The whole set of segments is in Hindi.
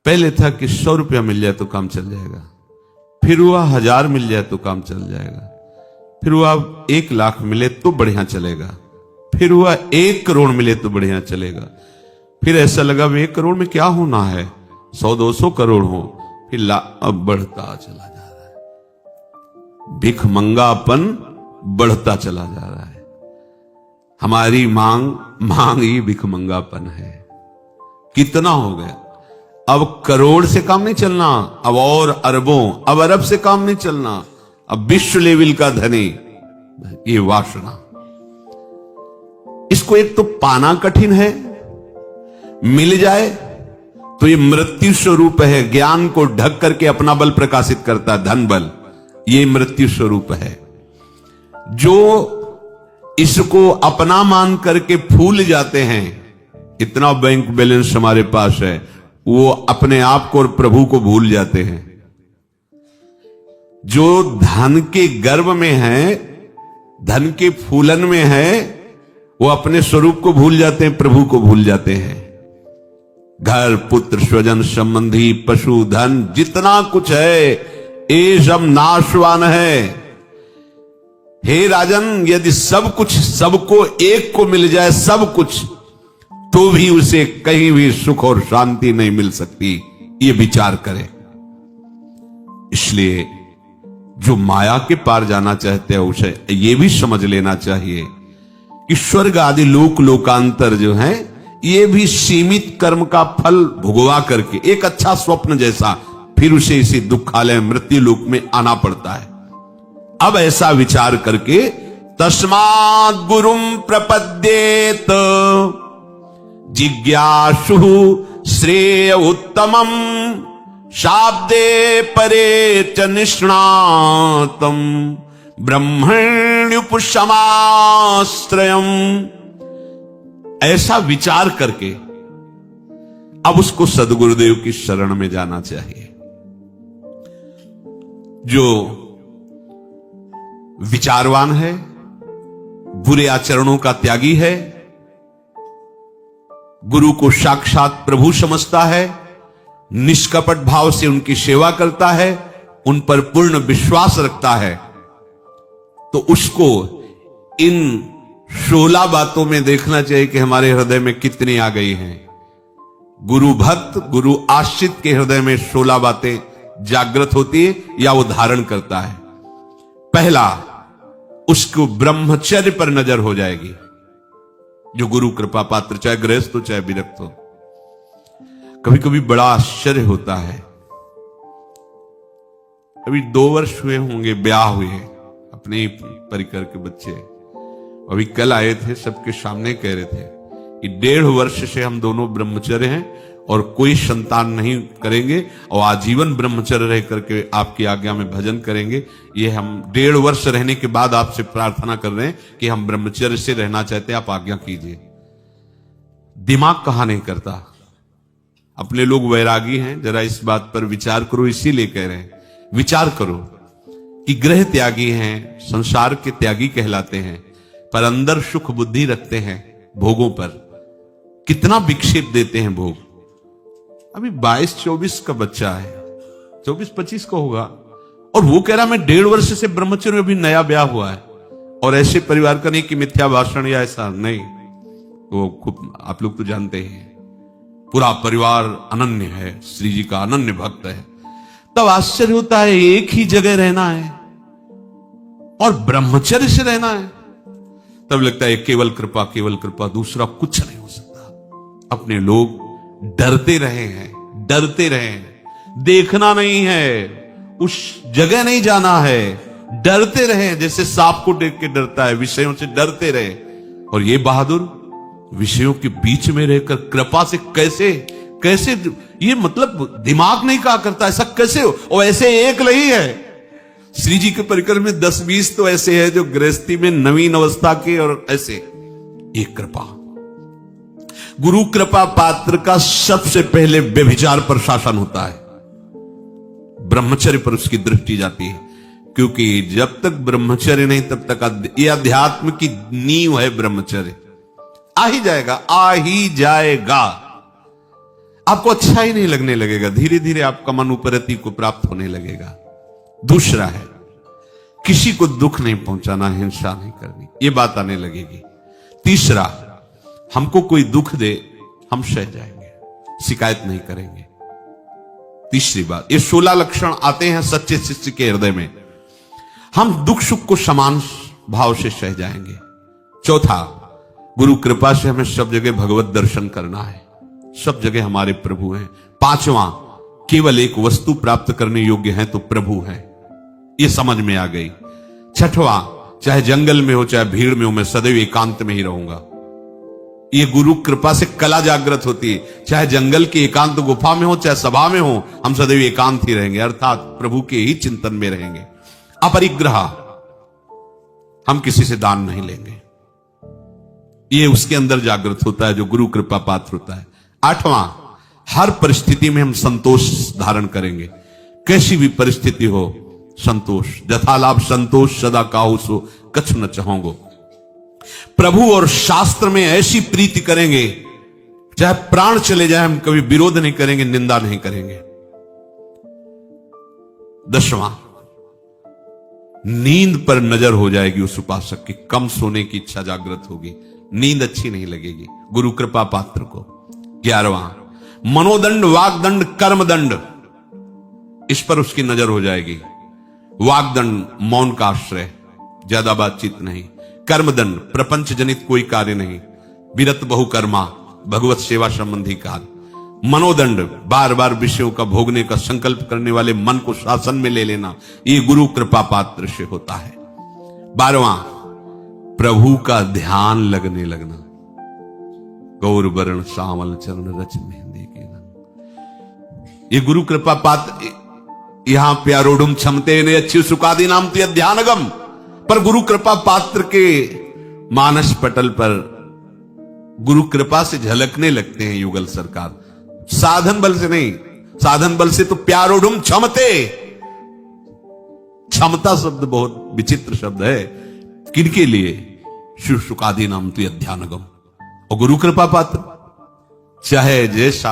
पहले था कि 100 रुपया मिल जाए तो काम चल जाएगा, फिर हुआ 1000 मिल जाए तो काम चल जाएगा, फिर हुआ 1 लाख मिले तो बढ़िया चलेगा, फिर हुआ 1 करोड़ मिले तो बढ़िया चलेगा, फिर ऐसा लगा 1 करोड़ में क्या होना है, 100-200 करोड़ हो, फिर अब बढ़ता चला जा रहा है, भिखमंगापन बढ़ता चला जा रहा है। हमारी मांग ही भिखमंगापन है। कितना हो गया? अब करोड़ से काम नहीं चलना, अब और अरबों, अब अरब से काम नहीं चलना, अब विश्व लेवल का धनी। ये वासना, इसको एक तो पाना कठिन है, मिल जाए तो ये मृत्यु स्वरूप है, ज्ञान को ढक करके अपना बल प्रकाशित करता है, धन बल, ये मृत्यु स्वरूप है। जो इसको अपना मान करके फूल जाते हैं, इतना बैंक बैलेंस हमारे पास है, वो अपने आप को और प्रभु को भूल जाते हैं। जो धन के गर्व में है, धन के फूलन में है, वो अपने स्वरूप को भूल जाते हैं, प्रभु को भूल जाते हैं। घर, पुत्र, स्वजन, संबंधी, पशु, धन, जितना कुछ है ये सब नाशवान है। हे राजन, यदि सब कुछ सबको एक को मिल जाए, सब कुछ, तो भी उसे कहीं भी सुख और शांति नहीं मिल सकती। ये विचार करें। इसलिए जो माया के पार जाना चाहते हैं उसे ये भी समझ लेना चाहिए कि स्वर्ग आदि लोक लोकांतर जो है, ये भी सीमित कर्म का फल भुगवा करके एक अच्छा स्वप्न जैसा, फिर उसे इसी दुखालय मृत्यु लोक में आना पड़ता है। अब ऐसा विचार करके तस्मात् गुरुम प्रपद्येत जिज्ञासु श्रेय उत्तमम शाब्दे परे च निष्णातम ब्रह्मण्युपशमाश्रयम्। ऐसा विचार करके अब उसको सदगुरुदेव की शरण में जाना चाहिए। जो विचारवान है, बुरे आचरणों का त्यागी है, गुरु को साक्षात प्रभु समझता है, निष्कपट भाव से उनकी सेवा करता है, उन पर पूर्ण विश्वास रखता है, तो उसको इन 16 बातों में देखना चाहिए कि हमारे हृदय में कितनी आ गई हैं। गुरु भक्त, गुरु आश्रित के हृदय में 16 बातें जागृत होती है या वो धारण करता है। पहला, उसको ब्रह्मचर्य पर नजर हो जाएगी। जो गुरु कृपा पात्र, चाहे गृहस्थ हो चाहे विरक्त हो। कभी कभी बड़ा आश्चर्य होता है। अभी 2 वर्ष हुए होंगे ब्याह हुए, अपने ही परिकर के बच्चे अभी कल आए थे, सबके सामने कह रहे थे कि 1.5 वर्ष से हम दोनों ब्रह्मचर्य हैं और कोई संतान नहीं करेंगे और आजीवन ब्रह्मचर्य रह करके आपकी आज्ञा में भजन करेंगे। ये हम 1.5 वर्ष रहने के बाद आपसे प्रार्थना कर रहे हैं कि हम ब्रह्मचर्य से रहना चाहते हैं, आप आज्ञा कीजिए। दिमाग कहां नहीं करता। अपने लोग वैरागी हैं, जरा इस बात पर विचार करो, इसीलिए कह रहे हैं विचार करो कि ग्रह त्यागी हैं, संसार के त्यागी कहलाते हैं, पर अंदर सुख बुद्धि रखते हैं भोगों पर। कितना विक्षेप देते हैं भोग। अभी 22-24 का बच्चा है, 24-25 का होगा, और वो कह रहा मैं 1.5 वर्ष से ब्रह्मचर्य, अभी नया ब्याह हुआ है। और ऐसे परिवार का नहीं कि मिथ्या भाषण या ऐसा नहीं, वो खूब आप लोग तो जानते हैं, पूरा परिवार अनन्य है, श्री जी का अनन्य भक्त है। तब आश्चर्य होता है, एक ही जगह रहना है और ब्रह्मचर्य से रहना है। तब लगता है केवल कृपा, दूसरा कुछ नहीं हो सकता। अपने लोग डरते रहे हैं, देखना नहीं है, उस जगह नहीं जाना है, डरते रहे, जैसे सांप को देख के डरता है, विषयों से डरते रहे। और ये बहादुर विषयों के बीच में रहकर कृपा से कैसे ये मतलब दिमाग नहीं कहा करता, ऐसा कैसे हो। और ऐसे एक नहीं है, श्री जी के परिकर में 10-20 तो ऐसे हैं जो गृहस्थी में नवीन अवस्था के, और ऐसे एक कृपा। गुरु कृपा पात्र का सबसे पहले व्यभिचार पर शासन होता है, ब्रह्मचर्य पर उसकी दृष्टि जाती है। क्योंकि जब तक ब्रह्मचर्य नहीं तब तक ये अध्यात्म की नींव है। ब्रह्मचर्य आ ही जाएगा। आपको अच्छा ही नहीं लगने लगेगा, धीरे धीरे आपका मन उपरति को प्राप्त होने लगेगा। दूसरा है, किसी को दुख नहीं पहुंचाना, हिंसा नहीं करनी, ये बात आने लगेगी। तीसरा, हमको कोई दुख दे हम सह जाएंगे, शिकायत नहीं करेंगे। तीसरी बात, ये 16 लक्षण आते हैं सच्चे शिष्य के हृदय में। हम दुख सुख को समान भाव से सह जाएंगे। चौथा, गुरु कृपा से हमें सब जगह भगवत दर्शन करना है, सब जगह हमारे प्रभु हैं। पांचवा, केवल एक वस्तु प्राप्त करने योग्य है तो प्रभु है, ये समझ में आ गई। छठवां, चाहे जंगल में हो चाहे भीड़ में हो, मैं सदैव एकांत में ही रहूंगा। ये गुरु कृपा से कला जागृत होती है, चाहे जंगल की एकांत गुफा में हो चाहे सभा में हो, हम सदैव एकांत ही रहेंगे, अर्थात प्रभु के ही चिंतन में रहेंगे। अपरिग्रह, हम किसी से दान नहीं लेंगे, ये उसके अंदर जागृत होता है जो गुरु कृपा पात्र होता है। आठवां, हर परिस्थिति में हम संतोष धारण करेंगे, कैसी भी परिस्थिति हो संतोष, यथालाभ संतोष सदा काहू सो कछ न चाहोगो। प्रभु और शास्त्र में ऐसी प्रीति करेंगे, चाहे प्राण चले जाए हम कभी विरोध नहीं करेंगे, निंदा नहीं करेंगे। 10वां, नींद पर नजर हो जाएगी उस उपासक की, कम सोने की इच्छा जागृत होगी, नींद अच्छी नहीं लगेगी गुरु कृपा पात्र को। 11वां, मनोदंड वागदंड कर्मदंड, इस पर उसकी नजर हो जाएगी। वागदंड, मौन का आश्रय, ज्यादा बातचीत नहीं। कर्मदंड, प्रपंच जनित कोई कार्य नहीं, विरत बहुकर्मा, भगवत सेवा संबंधी कार्य। मनोदंड, बार बार विषयों का भोगने का संकल्प करने वाले मन को शासन में ले लेना, ये गुरु कृपा पात्र से होता है। 12वां, प्रभु का ध्यान लगने लगना, गौर वर्ण सावल चरण रच मेहंदी के रंग, ये गुरु कृपा पात्र। यहां प्यारोडुम क्षमते ने अच्छी सुकादी नाम तो ध्यानगम, पर गुरु कृपा पात्र के मानस पटल पर गुरु कृपा से झलकने लगते हैं युगल सरकार, साधन बल से नहीं। साधन बल से तो प्यारोडुम क्षमते, क्षमता शब्द बहुत विचित्र शब्द है, किनके लिए? शिव सुकादी नाम तो ध्यानगम। और गुरु कृपा पात्र चाहे जैसा,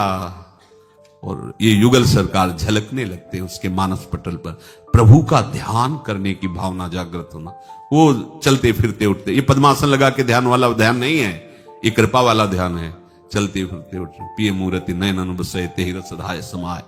और ये युगल सरकार झलकने लगते हैं उसके मानस पटल पर। प्रभु का ध्यान करने की भावना जागृत होना, वो चलते फिरते उठते, ये पद्मासन लगा के ध्यान वाला ध्यान नहीं है, ये कृपा वाला ध्यान है। चलते फिरते उठते, पिय मूर्ति नयन बसय तेहि रस धाय समाय।